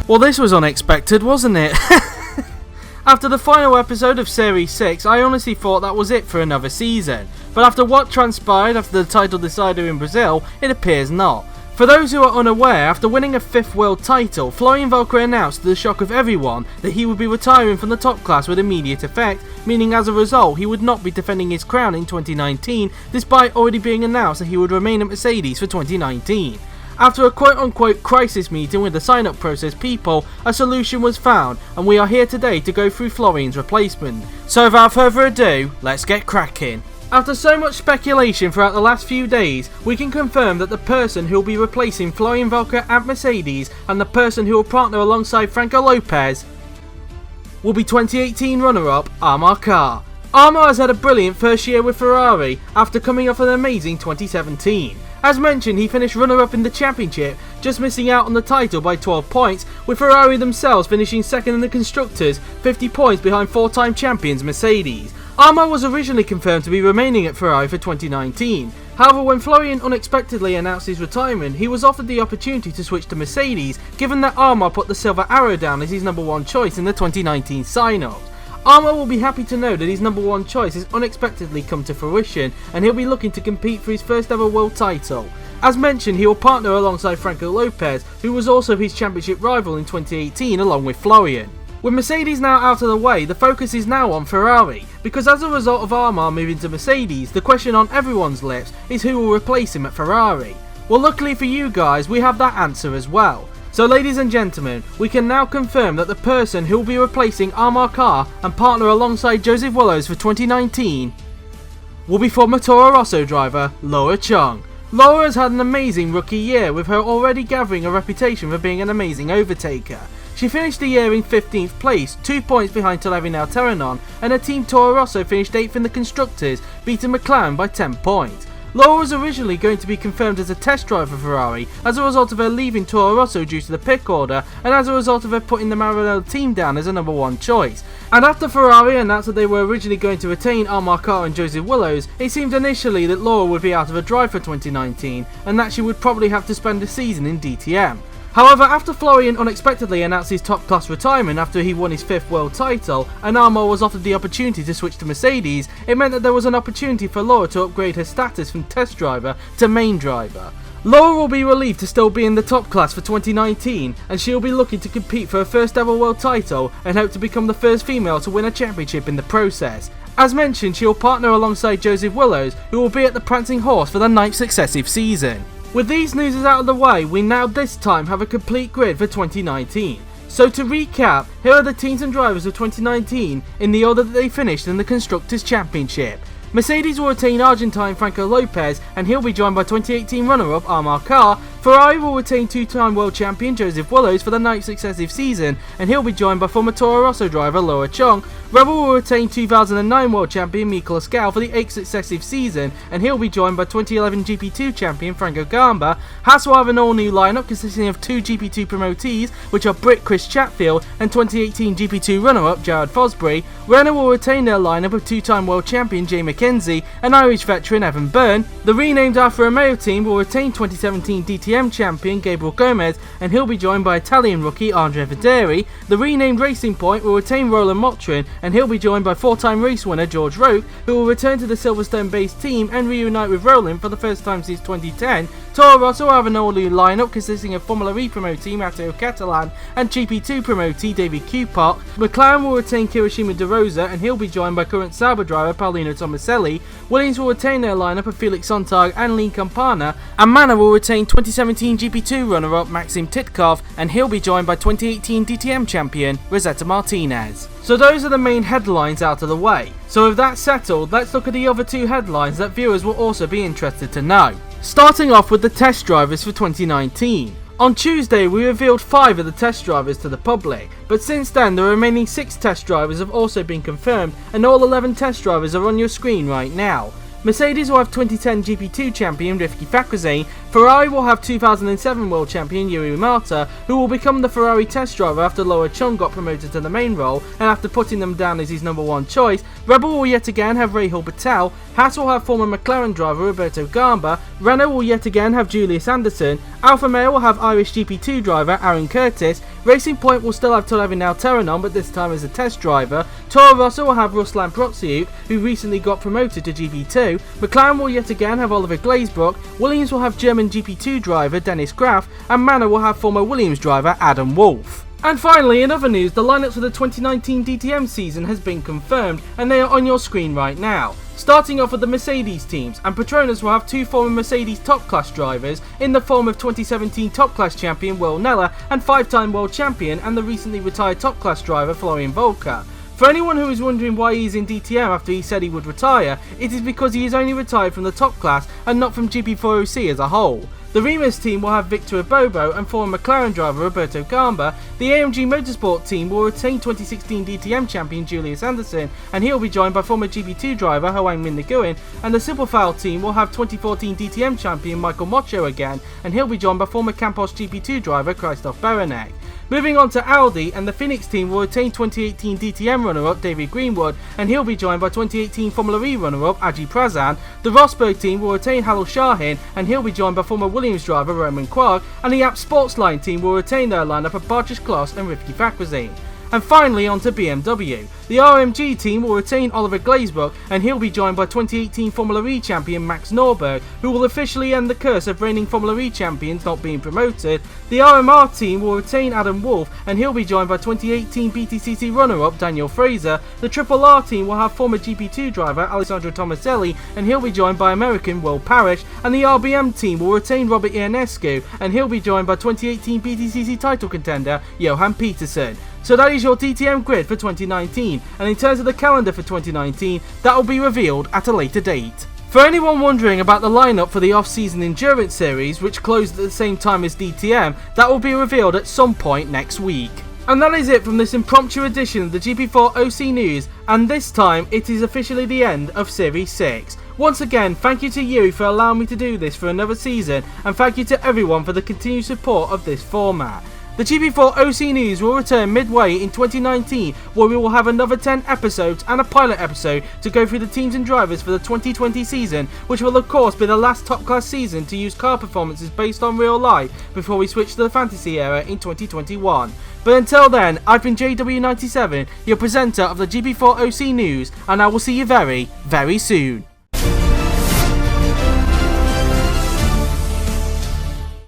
Well, this was unexpected, wasn't it? After the final episode of Series 6, I honestly thought that was it for another season. But after what transpired after the title decider in Brazil, it appears not. For those who are unaware, after winning a 5th world title, Florian Völker announced to the shock of everyone that he would be retiring from the top class with immediate effect, meaning as a result he would not be defending his crown in 2019, despite already being announced that he would remain at Mercedes for 2019. After a quote-unquote crisis meeting with the sign-up process people, a solution was found, and we are here today to go through Florian's replacement. So without further ado, let's get cracking. After so much speculation throughout the last few days, we can confirm that the person who will be replacing Florian Völker at Mercedes and the person who will partner alongside Franco Lopez will be 2018 runner-up Amarcor. Amarcor has had a brilliant first year with Ferrari after coming off an amazing 2017. As mentioned, he finished runner-up in the championship, just missing out on the title by 12 points, with Ferrari themselves finishing second in the Constructors, 50 points behind 4-time champions Mercedes. Amarcor was originally confirmed to be remaining at Ferrari for 2019. However, when Florian unexpectedly announced his retirement, he was offered the opportunity to switch to Mercedes, given that Amarcor put the Silver Arrow down as his number one choice in the 2019 sign-ups. Amarcor will be happy to know that his number one choice has unexpectedly come to fruition, and he'll be looking to compete for his first ever world title. As mentioned, he will partner alongside Franco Lopez, who was also his championship rival in 2018 along with Florian. With Mercedes now out of the way, the focus is now on Ferrari, because as a result of Amarcor moving to Mercedes, the question on everyone's lips is who will replace him at Ferrari. Well, luckily for you guys, we have that answer as well. So ladies and gentlemen, we can now confirm that the person who will be replacing Amarcor and partner alongside Joseph Willows for 2019 will be former Toro Rosso driver Laura Chung. Laura has had an amazing rookie year, with her already gathering a reputation for being an amazing overtaker. She finished the year in 15th place, 2 points behind Televi Teranon, and her team Toro Rosso finished 8th in the Constructors, beating McLaren by 10 points. Laura was originally going to be confirmed as a test driver for Ferrari as a result of her leaving Toro Rosso due to the pick order, and as a result of her putting the Maranello team down as a number one choice. And after Ferrari announced that they were originally going to retain Amarcor and Joseph Willows, it seemed initially that Laura would be out of a drive for 2019 and that she would probably have to spend a season in DTM. However, after Florian unexpectedly announced his top class retirement after he won his 5th world title, and Amarcor was offered the opportunity to switch to Mercedes, it meant that there was an opportunity for Laura to upgrade her status from test driver to main driver. Laura will be relieved to still be in the top class for 2019, and she will be looking to compete for her first ever world title and hope to become the first female to win a championship in the process. As mentioned, she will partner alongside Joseph Willows, who will be at the Prancing Horse for the 9th successive season. With these news out of the way, we now this time have a complete grid for 2019. So to recap, here are the teams and drivers of 2019 in the order that they finished in the Constructors' Championship. Mercedes will retain Argentine Franco Lopez, and he'll be joined by 2018 runner-up Amarcor. Ferrari will retain 2-time world champion Joseph Willows for the 9th successive season, and he'll be joined by former Toro Rosso driver Laura Chung. Rebel will retain 2009 world champion Mika Lascal for the 8th successive season, and he'll be joined by 2011 GP2 champion Franco Gamba. Haas will have an all-new lineup consisting of 2 GP2 promotees, which are Brit Chris Chatfield and 2018 GP2 runner-up Jared Fosbury. Renault will retain their lineup of 2-time world champion Jay McKenzie and Irish veteran Evan Byrne. The renamed Alfa Romeo team will retain 2017 DTM champion Gabriel Gomez, and he'll be joined by Italian rookie Andre Vaderi. The renamed Racing Point will retain Roland Motrin, and he'll be joined by 4-time race winner George Roque, who will return to the Silverstone-based team and reunite with Roland for the first time since 2010. Toro Rosso will have an all-new lineup consisting of Formula E promotee Matteo Catalan and GP2 promotee David Coulthard. McLaren will retain Kirishima De Rosa, and he'll be joined by current Sauber driver Paulino Tomaselli. Williams will retain their lineup of Felix Sontag and Lee Campana, and Manor will retain 2017 GP2 runner-up Maxim Titkov, and he'll be joined by 2018 DTM champion Rosetta Martinez. So those are the main headlines out of the way. So with that settled, let's look at the other 2 headlines that viewers will also be interested to know. Starting off with the test drivers for 2019. On Tuesday, we revealed 5 of the test drivers to the public, but since then the remaining 6 test drivers have also been confirmed, and all 11 test drivers are on your screen right now. Mercedes will have 2010 GP2 champion Rivki Fakrezane. Ferrari will have 2007 world champion Yuri Mata, who will become the Ferrari test driver after Laura Chung got promoted to the main role and after putting them down as his number one choice. Rebel will yet again have Rahul Patel. Haas will have former McLaren driver Roberto Gamba. Renault will yet again have Julius Anderson. Alfa Romeo will have Irish GP2 driver Aaron Curtis. Racing Point will still have Televi Alteron on, but this time as a test driver. Toro Rosso will have Ruslan Protsiuk, who recently got promoted to GP2. McLaren will yet again have Oliver Glazebrook. Williams will have German GP2 driver Dennis Graf, and Manor will have former Williams driver Adam Wolff. And finally, in other news, the lineups for the 2019 DTM season has been confirmed, and they are on your screen right now. Starting off with the Mercedes teams, and Petronas will have two former Mercedes top class drivers in the form of 2017 top class champion Will Neller and 5-time world champion and the recently retired top class driver Florian Völker. For anyone who is wondering why he is in DTM after he said he would retire, it is because he is only retired from the top class and not from GP4OC as a whole. The Remus team will have Victor Abobo and former McLaren driver Roberto Gamba. The AMG Motorsport team will retain 2016 DTM champion Julius Anderson, and he'll be joined by former GP2 driver Hoang Minh Nguyen. And the Superfoul team will have 2014 DTM champion Michael Mocho again, and he'll be joined by former Campos GP2 driver Christoph Berenek. Moving on to Audi, and the Phoenix team will retain 2018 DTM runner-up David Greenwood, and he'll be joined by 2018 Formula E runner-up Aji Prazan. The Rosberg team will retain Halil Shahin, and he'll be joined by former Williams driver Roman Quark, and the App Sportsline team will retain their lineup of Bartosz Klos and Rivki Fakhrizin. And finally on to BMW. The RMG team will retain Oliver Glazebrook, and he'll be joined by 2018 Formula E champion Max Norberg, who will officially end the curse of reigning Formula E champions not being promoted. The RMR team will retain Adam Wolff, and he'll be joined by 2018 BTCC runner-up Daniel Fraser. The Triple R team will have former GP2 driver Alessandro Tomaselli, and he'll be joined by American Will Parrish. And the RBM team will retain Robert Ionescu, and he'll be joined by 2018 BTCC title contender Johan Peterson. So that is your DTM grid for 2019, and in terms of the calendar for 2019, that will be revealed at a later date. For anyone wondering about the lineup for the off-season endurance series, which closed at the same time as DTM, that will be revealed at some point next week. And that is it from this impromptu edition of the GP4OC News, and this time it is officially the end of Series 6. Once again, thank you to you for allowing me to do this for another season, and thank you to everyone for the continued support of this format. The GP4OC News will return midway in 2019, where we will have another 10 episodes and a pilot episode to go through the teams and drivers for the 2020 season, which will of course be the last top class season to use car performances based on real life before we switch to the fantasy era in 2021. But until then, I've been JW97, your presenter of the GP4OC News, and I will see you very, very soon.